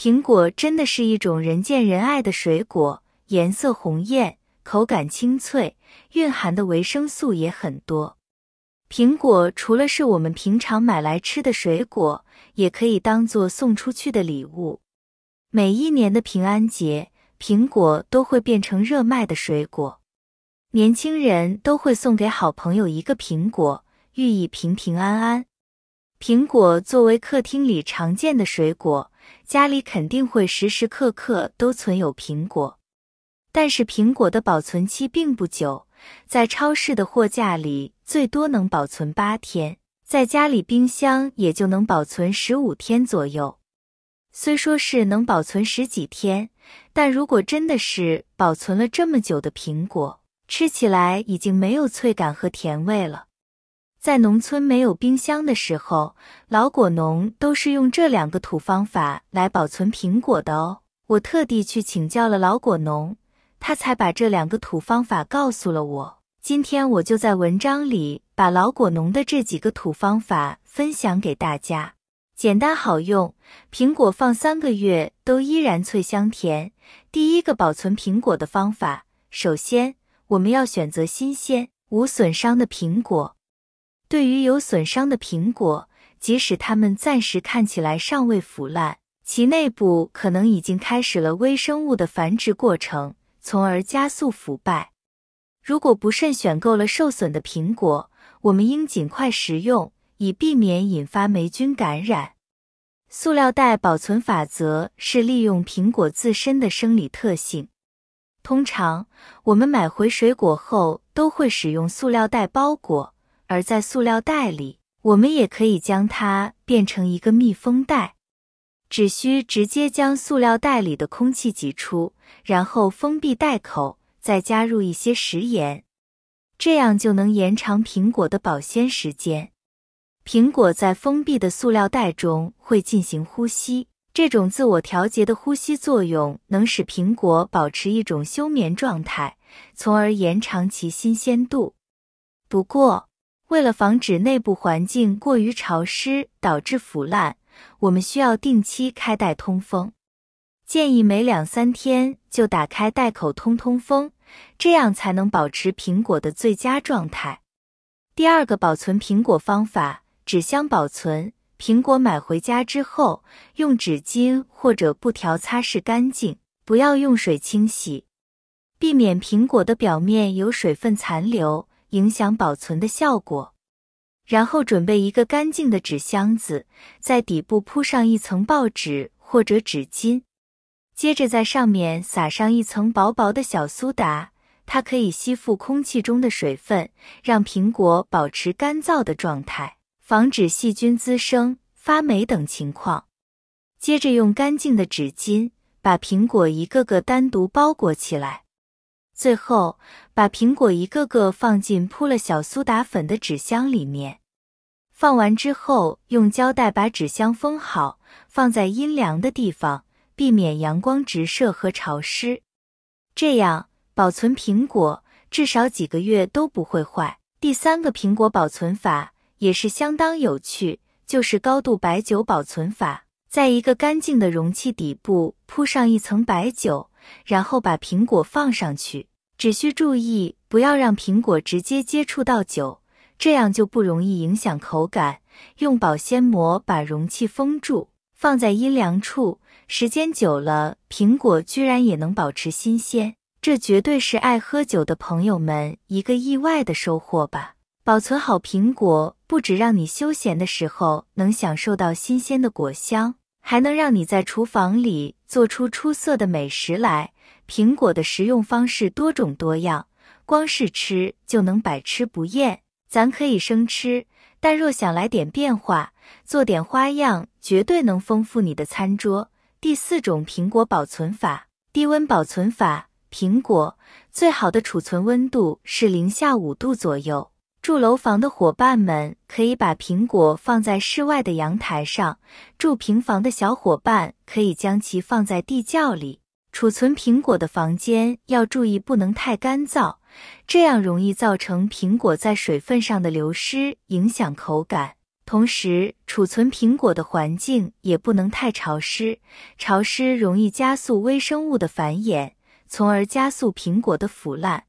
苹果真的是一种人见人爱的水果，颜色红艳，口感清脆，蕴含的维生素也很多。苹果除了是我们平常买来吃的水果，也可以当作送出去的礼物。每一年的平安节，苹果都会变成热卖的水果。年轻人都会送给好朋友一个苹果，寓意平平安安。苹果作为客厅里常见的水果，家里肯定会时时刻刻都存有苹果。但是苹果的保存期并不久，在超市的货架里最多能保存8天，在家里冰箱也就能保存15天左右。虽说是能保存10几天，但如果真的是保存了这么久的苹果，吃起来已经没有脆感和甜味了。在农村没有冰箱的时候，老果农都是用这2个土方法来保存苹果的哦。我特地去请教了老果农，他才把这2个土方法告诉了我。今天我就在文章里把老果农的这几个土方法分享给大家。简单好用，苹果放3个月都依然脆香甜。第一个保存苹果的方法，首先我们要选择新鲜、无损伤的苹果。对于有损伤的苹果，即使它们暂时看起来尚未腐烂，其内部可能已经开始了微生物的繁殖过程，从而加速腐败。如果不慎选购了受损的苹果，我们应尽快食用，以避免引发霉菌感染。塑料袋保存法则是利用苹果自身的生理特性。通常，我们买回水果后都会使用塑料袋包裹，而在塑料袋里，我们也可以将它变成一个密封袋。只需直接将塑料袋里的空气挤出，然后封闭袋口，再加入一些食盐，这样就能延长苹果的保鲜时间。苹果在封闭的塑料袋中会进行呼吸，这种自我调节的呼吸作用能使苹果保持一种休眠状态，从而延长其新鲜度。不过，为了防止内部环境过于潮湿导致腐烂，我们需要定期开袋通风。建议每2-3天就打开袋口通风，这样才能保持苹果的最佳状态。第二个保存苹果方法，纸箱保存。苹果买回家之后，用纸巾或者布条擦拭干净，不要用水清洗，避免苹果的表面有水分残留，影响保存的效果。然后准备一个干净的纸箱子，在底部铺上一层报纸或者纸巾，接着在上面撒上一层薄薄的小苏打，它可以吸附空气中的水分，让苹果保持干燥的状态，防止细菌滋生、发霉等情况。接着用干净的纸巾把苹果一个个单独包裹起来。最后，把苹果一个个放进铺了小苏打粉的纸箱里面。放完之后，用胶带把纸箱封好，放在阴凉的地方，避免阳光直射和潮湿。这样，保存苹果至少几个月都不会坏。第3个苹果保存法也是相当有趣，就是高度白酒保存法。在一个干净的容器底部铺上一层白酒，然后把苹果放上去，只需注意不要让苹果直接接触到酒，这样就不容易影响口感。用保鲜膜把容器封住，放在阴凉处，时间久了，苹果居然也能保持新鲜，这绝对是爱喝酒的朋友们一个意外的收获吧。保存好苹果，不只让你休闲的时候能享受到新鲜的果香，还能让你在厨房里做出出色的美食来。苹果的食用方式多种多样，光是吃就能百吃不厌。咱可以生吃，但若想来点变化，做点花样，绝对能丰富你的餐桌。第4种苹果保存法，低温保存法。苹果最好的储存温度是-5度左右。住楼房的伙伴们可以把苹果放在室外的阳台上，住平房的小伙伴可以将其放在地窖里。储存苹果的房间要注意不能太干燥，这样容易造成苹果在水分上的流失，影响口感。同时，储存苹果的环境也不能太潮湿，潮湿容易加速微生物的繁衍，从而加速苹果的腐烂。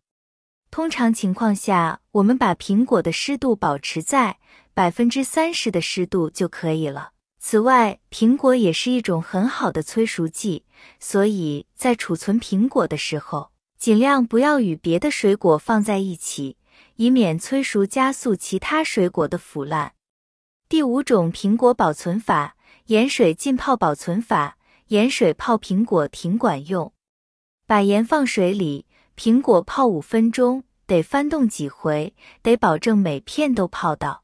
通常情况下，我们把苹果的湿度保持在30%的湿度就可以了。此外，苹果也是一种很好的催熟剂，所以在储存苹果的时候，尽量不要与别的水果放在一起，以免催熟加速其他水果的腐烂。第5种苹果保存法，盐水浸泡保存法。盐水泡苹果挺管用。把盐放水里，苹果泡5分钟，得翻动几回，得保证每片都泡到。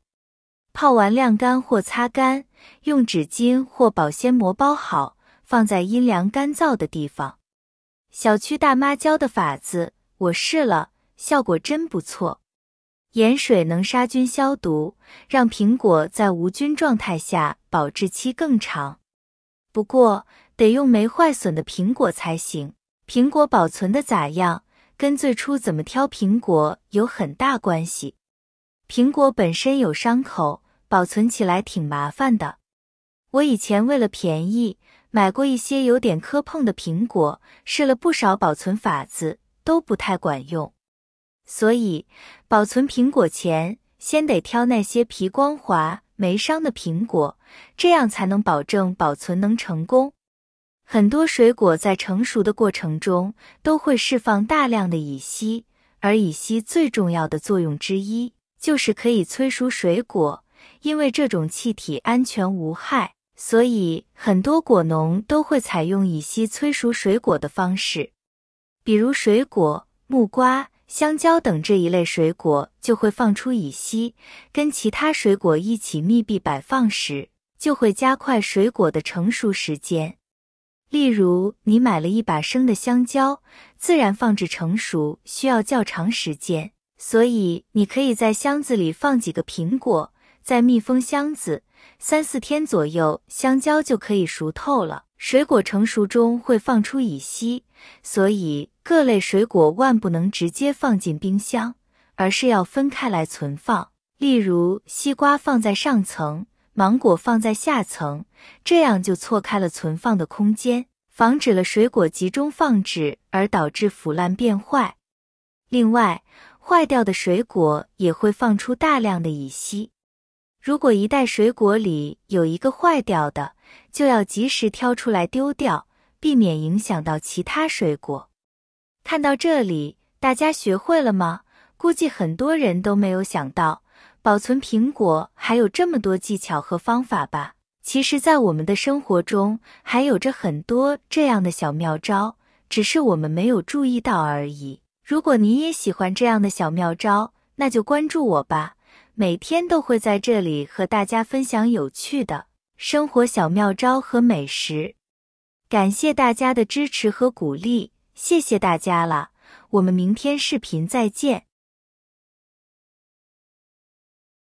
泡完晾干或擦干，用纸巾或保鲜膜包好，放在阴凉干燥的地方。小区大妈教的法子，我试了，效果真不错。盐水能杀菌消毒，让苹果在无菌状态下保质期更长。不过，得用没坏损的苹果才行。苹果保存的咋样，跟最初怎么挑苹果有很大关系。苹果本身有伤口，保存起来挺麻烦的。我以前为了便宜，买过一些有点磕碰的苹果，试了不少保存法子，都不太管用。所以，保存苹果前，先得挑那些皮光滑、没伤的苹果，这样才能保证保存能成功。很多水果在成熟的过程中，都会释放大量的乙烯，而乙烯最重要的作用之一，就是可以催熟水果。因为这种气体安全无害，所以很多果农都会采用乙烯催熟水果的方式。比如水果、木瓜、香蕉等这一类水果就会放出乙烯，跟其他水果一起密闭摆放时，就会加快水果的成熟时间。例如，你买了一把生的香蕉，自然放置成熟需要较长时间，所以你可以在箱子里放几个苹果，再密封箱子，3-4天左右，香蕉就可以熟透了。水果成熟中会放出乙烯，所以各类水果万不能直接放进冰箱，而是要分开来存放。例如，西瓜放在上层，芒果放在下层，这样就错开了存放的空间，防止了水果集中放置而导致腐烂变坏。另外，坏掉的水果也会放出大量的乙烯。如果一袋水果里有一个坏掉的，就要及时挑出来丢掉，避免影响到其他水果。看到这里，大家学会了吗？估计很多人都没有想到，保存苹果还有这么多技巧和方法吧？其实在我们的生活中，还有着很多这样的小妙招，只是我们没有注意到而已。如果你也喜欢这样的小妙招，那就关注我吧。每天都会在这里和大家分享有趣的生活小妙招和美食。感谢大家的支持和鼓励，谢谢大家了。我们明天视频再见。